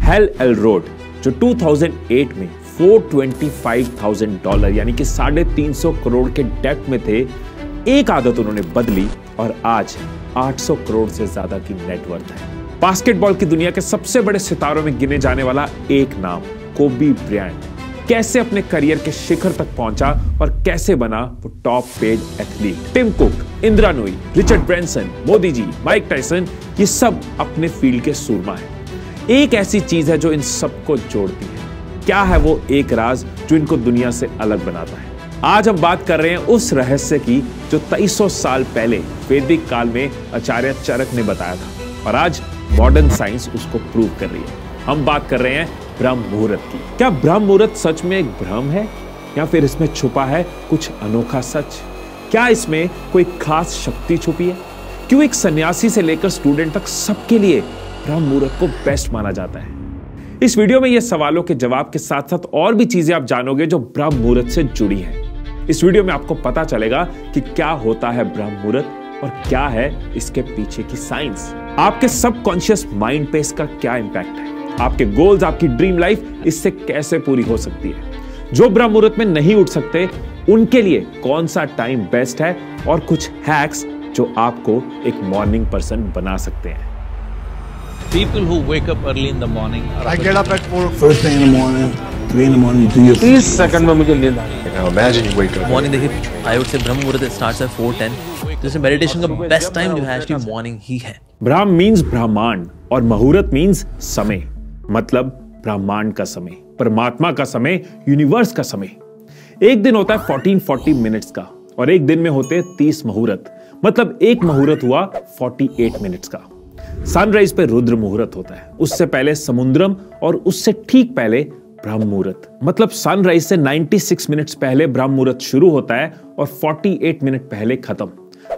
Hello L road जो 2008 में $425,000 यानी कि 350 करोड़ के डेट में थे, एक आदत उन्होंने बदली और आज 800 करोड़ से ज्यादा की नेटवर्थ है। बास्केटबॉल की दुनिया के सबसे बड़े सितारों में गिने जाने वाला एक नाम, कोबी ब्रायंट, कैसे अपने करियर के शिखर तक पहुंचा और कैसे बना वो top paid athlete. Tim Cook, Indira Nooyi, Richard Branson, Modi ji, Mike Tyson, ये सब अपने फील्ड के सूरमा हैं। एक ऐसी चीज है जो इन सबको जोड़ती है। क्या है वो एक राज जो इनको दुनिया से अलग बनाता है? आज हम बात कर रहे हैं उस रहस्य की जो 2300 साल पहले वैदिक काल में आचार्य चरक ने बताया था और आज मॉडर्न साइंस उसको प्रूव कर रही है। हम बात कर रहे हैं ब्रह्म मुहूर्त की। क्या ब्रह्म मुहूर्त सच में एक भ्रम है या फिर इसमें छुपा है कुछ अनोखा सच? क्या इसमें कोई खास शक्ति छुपी है? क्यों एक सन्यासी से लेकर स्टूडेंट तक सबके लिए ब्रह्म मुहूर्त को बेस्ट माना जाता है? इस वीडियो में ये सवालों के जवाब के साथ साथ और भी चीजें आप जानोगे जो ब्रह्म मुहूर्त से जुड़ी हैं। इस वीडियो में आपको पता चलेगा कि क्या होता है ब्रह्म मुहूर्त और क्या है इसके पीछे की साइंस। आपके सबकॉन्शियस माइंड पे इसका क्या इंपैक्ट है? आपके गोल्स, आपकी ड्रीम लाइफ इससे कैसे पूरी हो सकती है? जो ब्रह्म मुहूर्त में नहीं उठ सकते उनके लिए कौन सा टाइम बेस्ट है और कुछ हैक्स जो आपको एक मॉर्निंग पर्सन बना सकते हैं। People who wake up early in the morning. I get up at 4 first thing in the morning, 3 in the morning. Do your 30 second में मुझे नींद आ रही है। Now imagine you wake up. Morning देखिए, I would say ब्रह्म मुहूर्त starts at 4:10। जैसे meditation का best time जो है एक्चुअली मॉर्निंग ही है। ब्रह्म मीन्स ब्रह्मांड और मुहूर्त मीन्स समय, मतलब ब्रह्मांड का समय, परमात्मा का समय, यूनिवर्स का समय। एक दिन होता है 1440 मिनट्स का और एक दिन में होते हैं 30 मुहूर्त, मतलब एक मुहूर्त हुआ 48 मिनट्स का। सनराइज पे रुद्र मुहूर्त होता है, उससे पहले समुद्रम और उससे ठीक पहले ब्रह्म मुहूर्त, मतलब सनराइज से 96 मिनट्स पहले ब्रह्म मुहूर्त शुरू होता है और 48 मिनट पहले खत्म।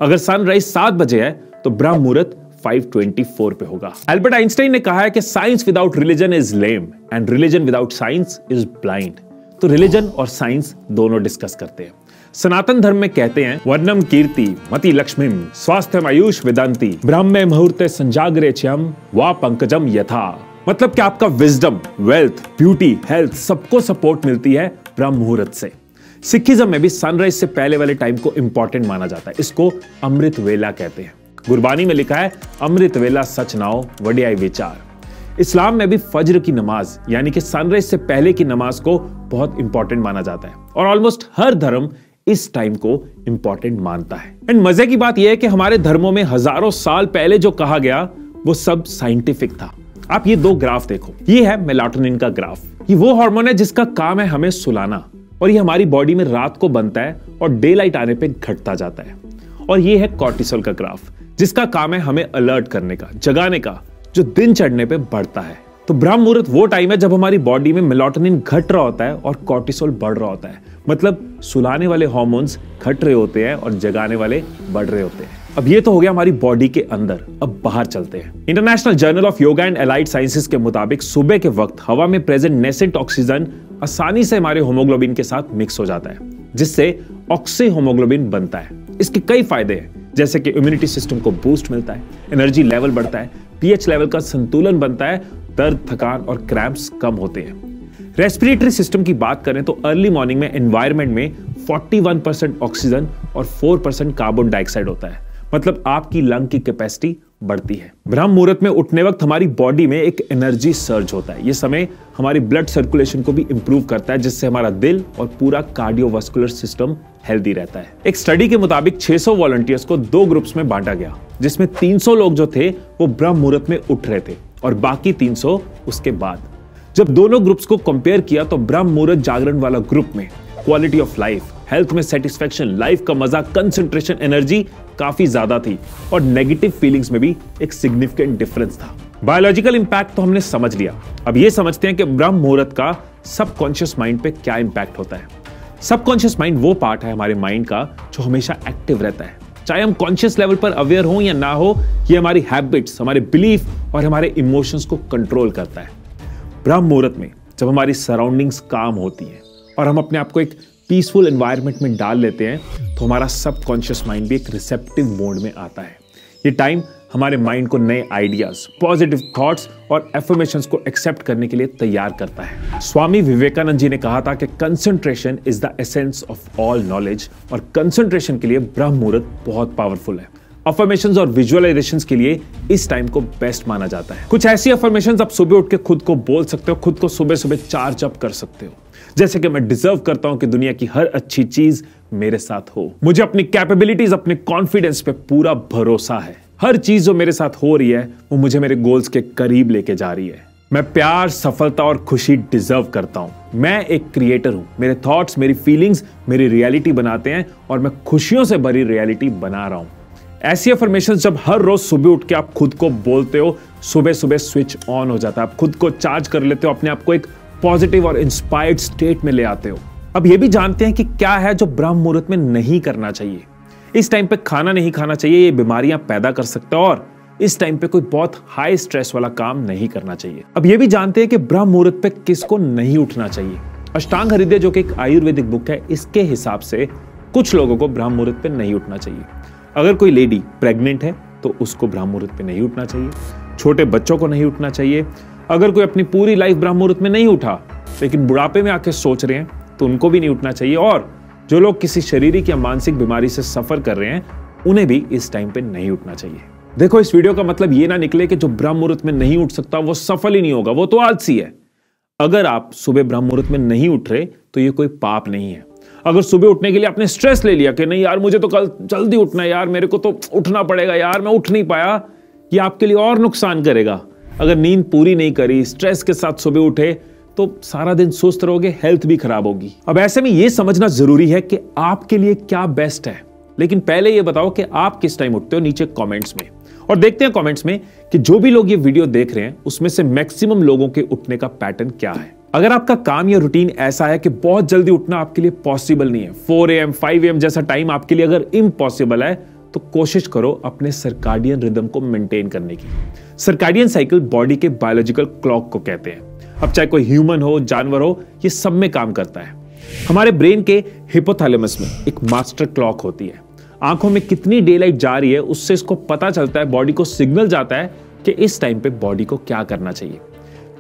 अगर सनराइज 7 बजे है तो ब्रह्म मुहूर्त 5:24 पे होगा। एल्बर्ट आइंस्टाइन ने कहा है कि science without religion is lame and religion without science is blind. तो रिलीजन और साइंस दोनों डिस्कस करते हैं। सनातन धर्म में कहते हैं वर्णम कीर्ति मति लक्ष्मीम स्वास्थ्यम आयुष वेदांति ब्रह्मे मुहूर्ते संजाग्रे च्यम वा पंकजम यथा, मतलब कि आपका विजडम, वेल्थ, ब्यूटी, हेल्थ सबको सपोर्ट मिलती है ब्रह्म मुहूर्त से। सिखिज्म में भी सनराइज से पहले वाले टाइम को इंपॉर्टेंट माना जाता है, इसको अमृत वेला कहते हैं। गुरबानी में लिखा है अमृत वेला सच नाओ वड्याई विचार। इस्लाम में भी फज्र की नमाज यानी कि सनराइज से पहले की नमाज को बहुत इंपॉर्टेंट माना जाता है और ऑलमोस्ट हर धर्म इस टाइम को इंपॉर्टेंट मानता है। एंड मजे की बात यह है कि हमारे धर्मों में हजारों साल पहले जो कहा गया वो सब साइंटिफिक था। आप ये दो ग्राफ देखो, ये है मेलाटोनिन का ग्राफ। ये वो हार्मोन है जिसका काम है हमें सुलाना और ये हमारी बॉडी में रात को बनता है और डे लाइट आने पे घटता जाता है। और ये है कॉर्टिसोल का ग्राफ जिसका काम है हमें अलर्ट करने का, जगाने का, जो दिन चढ़ने पे बढ़ता है। तो ब्रह्म मुहूर्त वो टाइम है जब हमारी बॉडी में मेलाटोनिन घट रहा होता है और कॉर्टिसोल बढ़ रहा होता है, मतलब सुलाने वाले हार्मोन्स घट रहे होते हैं और जगाने वाले बढ़ रहे होते हैं। अब ये तो हो गया हमारी बॉडी के अंदर, अब बाहर चलते हैं। International journal of yoga and allied sciences के मुताबिक सुबह के वक्त हवा में प्रेजेंट नेसेंट ऑक्सीजन आसानी से हमारे होमोग्लोबिन के साथ मिक्स हो जाता है, जिससे ऑक्सी होमोग्लोबिन बनता है। इसके कई फायदे हैं, जैसे कि इम्यूनिटी सिस्टम को बूस्ट मिलता है, एनर्जी लेवल बढ़ता है, पीएच लेवल का संतुलन बनता है, दर्द, थकान और क्रैम्प्स कम होते हैं। रेस्पिरेटरी सिस्टम की बात करें तो अर्ली मॉर्निंग में एनवायरनमेंट में 41% ऑक्सीजन और 4% कार्बन डाइऑक्साइड होता है, मतलब आपकी लंग की कैपेसिटी बढ़ती है। ब्रह्म मुहूर्त में उठने वक्त हमारी बॉडी में एक एनर्जी सर्ज होता है। यह समय हमारी ब्लड सर्कुलेशन को भी इंप्रूव करता है, जिससे हमारा दिल और पूरा कार्डियोवास्कुलर सिस्टम हेल्दी रहता है। एक स्टडी के मुताबिक 600 वॉलंटियर्स को 2 ग्रुप्स में बांटा गया, जिसमें 300 लोग जो थे वो ब्रह्म मुहूर्त में उठ रहे थे और बाकी 300 उसके बाद। जब दोनों ग्रुप्स को कंपेयर किया तो ब्रह्म मुहूर्त जागरण वाला ग्रुप में क्वालिटी ऑफ लाइफ, हेल्थ में सेटिस्फेक्शन, लाइफ का मजा, कंसंट्रेशन, एनर्जी काफी ज्यादा थी और नेगेटिव फीलिंग्स में भी एक सिग्निफिकेंट डिफरेंस था। बायोलॉजिकल इंपैक्ट तो हमने समझ लिया, अब ये समझते हैं कि ब्रह्म मुहूर्त का सबकॉन्शियस माइंड पे क्या इंपैक्ट होता है। सबकॉन्शियस माइंड वो पार्ट है हमारे माइंड का जो हमेशा एक्टिव रहता है, चाहे हम कॉन्शियस लेवल पर अवेयर हो या ना हो। ये हमारी हैबिट्स, हमारे बिलीफ और हमारे इमोशंस को कंट्रोल करता है। ब्रह्म मुहूर्त में जब हमारी सराउंडिंग्स काम होती हैं और हम अपने आप को एक पीसफुल एनवायरनमेंट में डाल लेते हैं तो हमारा सबकॉन्शियस माइंड भी एक रिसेप्टिव मोड में आता है। ये टाइम हमारे माइंड को नए आइडियाज, पॉजिटिव थॉट्स और एफर्मेशंस को एक्सेप्ट करने के लिए तैयार करता है। स्वामी विवेकानंद जी ने कहा था कि concentration is the essence of all knowledge, और कंसंट्रेशन के लिए ब्रह्म मुहूर्त बहुत पावरफुल है। अफर्मेशंस और विजुअलाइजेशंस के लिए इस टाइम को बेस्ट माना जाता है। कुछ ऐसी अफर्मेशंस आप सुबह उठ के खुद को बोल सकते हो, खुद को सुबह सुबह चार्ज अप कर सकते हो, जैसे कि मैं डिजर्व करता हूं कि दुनिया की हर अच्छी चीज मेरे साथ हो, मुझे अपनी कैपेबिलिटीज, अपने कॉन्फिडेंस पे पूरा भरोसा है, हर चीज जो मेरे साथ हो रही है वो मुझे मेरे गोल्स के करीब लेके जा रही है, मैं प्यार, सफलता और खुशी डिजर्व करता हूं, मैं एक क्रिएटर हूं, मेरे थॉट्स, मेरी फीलिंग्स मेरी रियलिटी बनाते हैं और मैं खुशियों से भरी रियलिटी बना रहा हूं। ऐसी अफर्मेशन जब हर रोज सुबह उठ के आप खुद को बोलते हो, सुबह सुबह स्विच ऑन हो जाता है, आप खुद को चार्ज कर लेते हो, अपने आप को एक पॉजिटिव और इंस्पायर्ड स्टेट में ले आते हो। अब ये भी जानते हैं कि क्या है जो ब्रह्म मुहूर्त में नहीं करना चाहिए। इस टाइम पे खाना नहीं खाना चाहिए, ये बीमारियां पैदा कर सकता है, और इस टाइम पे कोई बहुत हाई स्ट्रेस वाला काम नहीं करना चाहिए। अब ये भी जानते हैं कि ब्रह्म मुहूर्त पे किसको नहीं उठना चाहिए। अष्टांग हृदय, जो कि एक आयुर्वेदिक बुक है, इसके हिसाब से कुछ लोगों को ब्रह्म मुहूर्त पे नहीं उठना चाहिए। अगर कोई लेडी प्रेग्नेंट है तो उसको ब्रह्म मुहूर्त पे नहीं उठना चाहिए, छोटे बच्चों को नहीं उठना चाहिए, अगर कोई अपनी पूरी लाइफ ब्रह्म मुहूर्त में नहीं उठा लेकिन बुढ़ापे में आके सोच रहे हैं तो उनको भी नहीं उठना चाहिए, और जो लोग किसी शारीरिक या मानसिक बीमारी से सफर कर रहे हैं उन्हें भी इस टाइम पे नहीं उठना चाहिए। देखो, इस वीडियो का मतलब ये ना निकले कि जो ब्रह्म मुहूर्त में नहीं उठ सकता वो सफल ही नहीं होगा, वो तो आलसी है। अगर आप सुबह ब्रह्म मुहूर्त में नहीं उठ रहे तो ये कोई पाप नहीं है। अगर सुबह उठने के लिए आपने स्ट्रेस ले लिया कि नहीं यार मुझे तो कल जल्दी उठना है, यार मेरे को तो उठना पड़ेगा, यार मैं उठ नहीं पाया, ये आपके लिए और नुकसान करेगा। अगर नींद पूरी नहीं करी, स्ट्रेस के साथ सुबह उठे तो सारा दिन सुस्त रहोगे, हेल्थ भी खराब होगी। अब ऐसे में यह समझना जरूरी है कि आपके लिए क्या बेस्ट है। लेकिन पहले यह बताओ कि आप किस टाइम उठते हो, नीचे कमेंट्स में, और देखते हैं कमेंट्स में कि जो भी लोग ये वीडियो देख रहे हैं उसमें से मैक्सिमम लोगों के उठने का पैटर्न क्या है। अगर आपका काम या रूटीन ऐसा है कि बहुत जल्दी उठना आपके लिए पॉसिबल नहीं है, 4 AM 5 AM जैसा टाइम आपके लिए अगर इम्पॉसिबल है, तो कोशिश करो अपने सर्काडियन रिदम को मेंटेन करने की। सर्काडियन साइकिल बॉडी के बायोलॉजिकल क्लॉक को कहते हैं। अब चाहे कोई ह्यूमन हो, जानवर हो, ये सब में काम करता है। हमारे ब्रेन के हिपोथैलेमस में एक मास्टर क्लॉक होती है। आंखों में कितनी डे लाइट जा रही है उससे इसको पता चलता है, बॉडी को सिग्नल जाता है कि इस टाइम पे बॉडी को क्या करना चाहिए।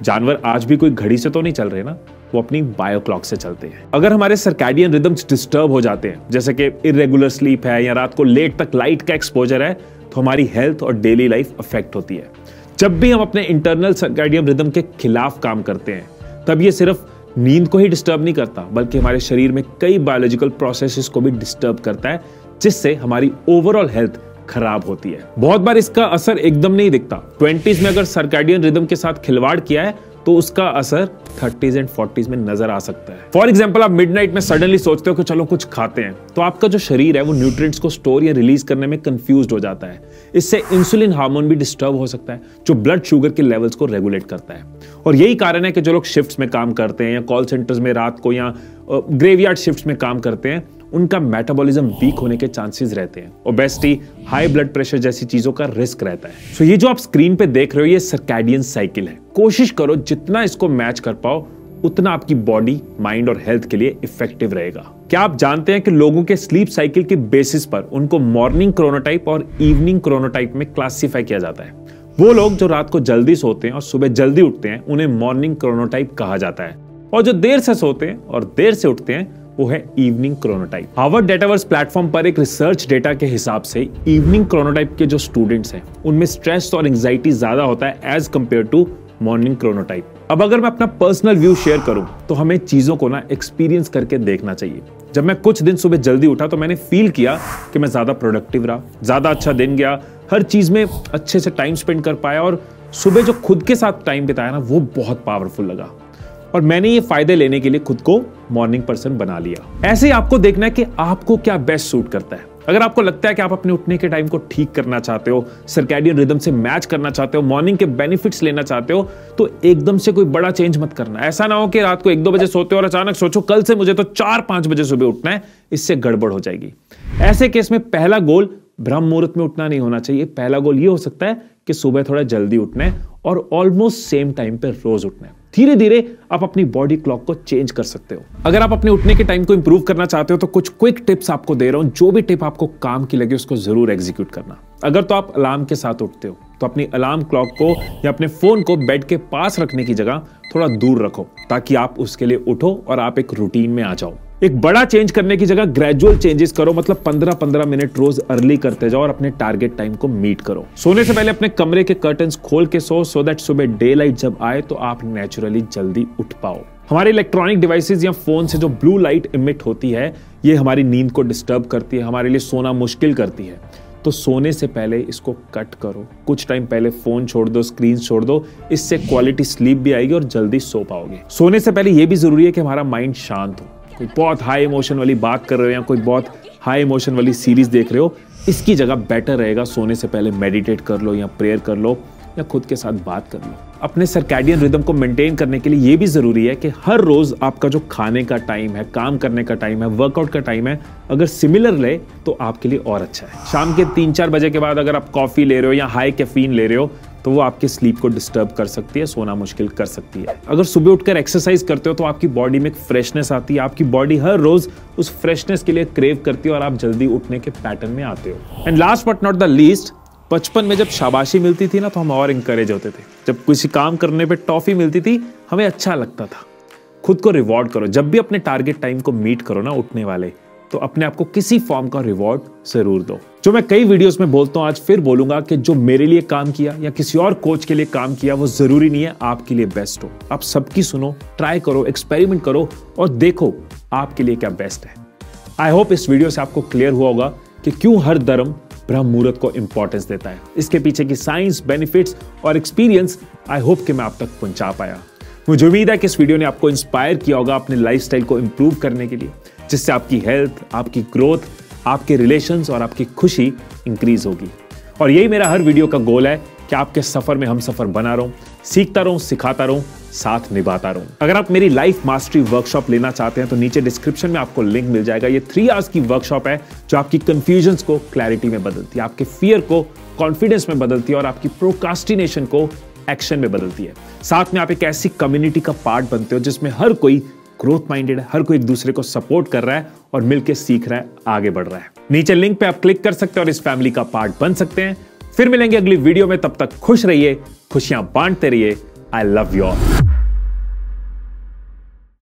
जानवर आज भी कोई घड़ी से तो नहीं चल रहे ना, वो अपनी बायो क्लॉक से चलते हैं। अगर हमारे सर्कैडियन रिदम्स डिस्टर्ब हो जाते हैं, जैसे कि इरेगुलर स्लीप है या रात को लेट तक लाइट का एक्सपोजर है, तो हमारी हेल्थ और डेली लाइफ अफेक्ट होती है। जब भी हम अपने इंटरनल सर्कैडियन रिदम के खिलाफ काम करते हैं, तब ये सिर्फ नींद को ही डिस्टर्ब नहीं करता, बल्कि हमारे शरीर में कई बायोलॉजिकल प्रोसेसेस को भी डिस्टर्ब करता है, जिससे हमारी ओवरऑल हेल्थ खराब होती है। बहुत बार इसका असर एकदम नहीं दिखता। 20s में अगर सर्कैडियन रिदम के साथ खिलवाड़ किया है तो उसका असर 30s एंड 40s में नजर आ सकता है। फॉर एग्जाम्पल, आप मिडनाइट में सडनली सोचते हो कि चलो कुछ खाते हैं, तो आपका जो शरीर है वो न्यूट्रिएंट्स को स्टोर या रिलीज करने में कंफ्यूज्ड हो जाता है। इससे इंसुलिन हार्मोन भी डिस्टर्ब हो सकता है, जो ब्लड शुगर के लेवल्स को रेगुलेट करता है। और यही कारण है कि जो लोग शिफ्ट्स में काम करते हैं या कॉल सेंटर्स में रात को या ग्रेवयार्ड शिफ्ट्स में काम करते हैं, उनका मेटाबॉलिज्म वीक होने के चांसेस रहते हैं। ओबेसिटी, हाई ब्लड प्रेशर जैसी चीजों का रिस्क रहता है। सो ये जो आप स्क्रीन पे देख रहे हो, ये सर्कैडियन साइकिल है। कोशिश करो जितना इसको मैच कर पाओ, उतना आपकी बॉडी, माइंड और हेल्थ के लिए इफेक्टिव रहेगा। क्या आप जानते हैं कि लोगों के स्लीप साइकिल के बेसिस पर उनको मॉर्निंग क्रोनोटाइप और इवनिंग क्रोनोटाइप में क्लासिफाई किया जाता है। वो लोग जो रात को जल्दी सोते हैं और सुबह जल्दी उठते हैं, उन्हें मॉर्निंग क्रोनोटाइप कहा जाता है, और जो देर से सोते हैं और देर से उठते हैं वो है इवनिंग क्रोनोटाइप। हार्वर्ड डेटावर्स प्लेटफॉर्म पर एक रिसर्च डेटा के हिसाब से इवनिंग क्रोनोटाइप के जो स्टूडेंट्स हैं उनमें स्ट्रेस और एंजाइटी ज्यादा होता है as compare to morning chronotype. अब अगर मैं अपना पर्सनल व्यू शेयर करूं, तो हमें चीजों को ना एक्सपीरियंस करके देखना चाहिए। जब मैं कुछ दिन सुबह जल्दी उठा तो मैंने फील किया कि मैं ज्यादा प्रोडक्टिव रहा, ज्यादा अच्छा दिन गया, हर चीज में अच्छे से टाइम स्पेंड कर पाया, और सुबह जो खुद के साथ टाइम बिताया ना, वो बहुत पावरफुल लगा। और मैंने ये फायदे लेने के लिए खुद को मॉर्निंग पर्सन बना लिया। ऐसे ही आपको देखना है कि आपको क्या बेस्ट सूट करता है। अगर आपको लगता है कि आप अपने उठने के टाइम को ठीक करना चाहते हो, सर्कैडियन रिदम से मैच करना चाहते हो, मॉर्निंग के बेनिफिट्स लेना चाहते हो, तो एकदम से कोई बड़ा चेंज मत करना। ऐसा ना हो कि रात को 1-2 बजे सोते हो और अचानक सोचो कल से मुझे तो 4-5 बजे सुबह उठना है, इससे गड़बड़ हो जाएगी। ऐसे केस में पहला गोल ब्रह्म मुहूर्त में उठना नहीं होना चाहिए। पहला गोल ये हो सकता है कि सुबह थोड़ा जल्दी उठना है और ऑलमोस्ट सेम टाइम पे रोज उठना है। धीरे धीरे आप अपनी बॉडी क्लॉक को चेंज कर सकते हो। अगर आप अपने उठने के टाइम को इंप्रूव करना चाहते हो तो कुछ क्विक टिप्स आपको दे रहा हूं। जो भी टिप आपको काम की लगे उसको जरूर एग्जीक्यूट करना। अगर तो आप अलार्म के साथ उठते हो तो अपनी अलार्म क्लॉक को या अपने फोन को बेड के पास रखने की जगह थोड़ा दूर रखो, ताकि आप उसके लिए उठो और आप एक रूटीन में आ जाओ। एक बड़ा चेंज करने की जगह ग्रेजुअल चेंजेस करो, मतलब 15-15 मिनट रोज अर्ली करते जाओ और अपने टारगेट टाइम को मीट करो। सोने से पहले अपने कमरे के कर्टन्स खोल के सो दैट सुबह डे लाइट जब आए तो आप नेचुरली जल्दी उठ पाओ। हमारे इलेक्ट्रॉनिक डिवाइसेस या फोन से जो ब्लू लाइट इमिट होती है ये हमारी नींद को डिस्टर्ब करती है, हमारे लिए सोना मुश्किल करती है। तो सोने से पहले इसको कट करो। कुछ टाइम पहले फोन छोड़ दो, स्क्रीन छोड़ दो, इससे क्वालिटी स्लीप भी आएगी और जल्दी सो पाओगे। सोने से पहले यह भी जरूरी है कि हमारा माइंड शांत हो। कोई बहुत हाई इमोशन वाली बात कर रहे हो या कोई बहुत हाई इमोशन वाली सीरीज देख रहे हो, इसकी जगह बेटर रहेगा सोने से पहले मेडिटेट कर लो या प्रेयर कर लो या खुद के साथ बात कर लो। अपने सर्कैडियन रिदम को मेंटेन करने के लिए यह भी जरूरी है कि हर रोज आपका जो खाने का टाइम है, काम करने का टाइम है, वर्कआउट का टाइम है, अगर सिमिलर ले तो आपके लिए और अच्छा है। शाम के 3-4 बजे के बाद अगर आप कॉफी ले रहे हो या हाई कैफीन ले रहे हो तो वो आपके स्लीप को डिस्टर्ब कर सकती है, सोना मुश्किल कर सकती है। अगर सुबह उठकर एक्सरसाइज करते हो तो आपकी बॉडी में एक फ्रेशनेस आती है, आपकी बॉडी हर रोज उस फ्रेशनेस के लिए क्रेव करती है और आप जल्दी उठने के पैटर्न में आते हो। And last but not the least, बचपन में जब शाबाशी मिलती थी ना तो हम और इंकरेज होते थे। जब किसी काम करने पे टॉफी मिलती थी हमें अच्छा लगता था। खुद को रिवॉर्ड करो। जब भी अपने टारगेट टाइम को मीट करो ना उठने वाले, तो अपने आप को किसी फॉर्म का रिवॉर्ड जरूर दो। जो मैं कई वीडियोस में बोलता हूं, आज फिर बोलूंगा कि जो मेरे लिए काम किया या किसी और कोच के लिए काम किया वो जरूरी नहीं है आपके लिए बेस्ट हो। आप सबकी सुनो, ट्राई करो, एक्सपेरिमेंट करो और देखो आपके लिए क्या बेस्ट है। आई होप इस वीडियो से आपको क्लियर हुआ होगा कि क्यों हर धर्म ब्रह्म मुहूर्त को इंपॉर्टेंस देता है। इसके पीछे की साइंस, बेनिफिट्स और एक्सपीरियंस आई होप कि मैं आप तक पहुंचा पाया। मुझे उम्मीद है कि इस वीडियो ने आपको इंस्पायर किया होगा अपने लाइफस्टाइल को इंप्रूव करने के लिए, जिससे आपकी हेल्थ, आपकी ग्रोथ, आपके रिलेशंस और आपकी खुशी इंक्रीज होगी। और यही मेरा हर वीडियो का गोल है कि आपके सफर में हम सफर बना रहूं, सीखता रहूं, सिखाता रहूं, साथ निभाता रहूं। अगर आप मेरी लाइफ मास्टरी वर्कशॉप लेना चाहते हैं तो नीचे डिस्क्रिप्शन में आपको लिंक मिल जाएगा। ये 3 आवर्स की वर्कशॉप है जो आपकी कंफ्यूजन्स को क्लैरिटी में बदलती है, आपके फियर को कॉन्फिडेंस में बदलती है और आपकी प्रोक्रास्टिनेशन को एक्शन में बदलती है। साथ में आप एक ऐसी कम्युनिटी का पार्ट बनते हो जिसमें हर कोई ग्रोथ माइंडेड है, हर कोई एक दूसरे को सपोर्ट कर रहा है और मिलकर सीख रहा है, आगे बढ़ रहा है। नीचे लिंक पे आप क्लिक कर सकते हैं और इस फैमिली का पार्ट बन सकते हैं। फिर मिलेंगे अगली वीडियो में, तब तक खुश रहिए, खुशियां बांटते रहिए। I love you all.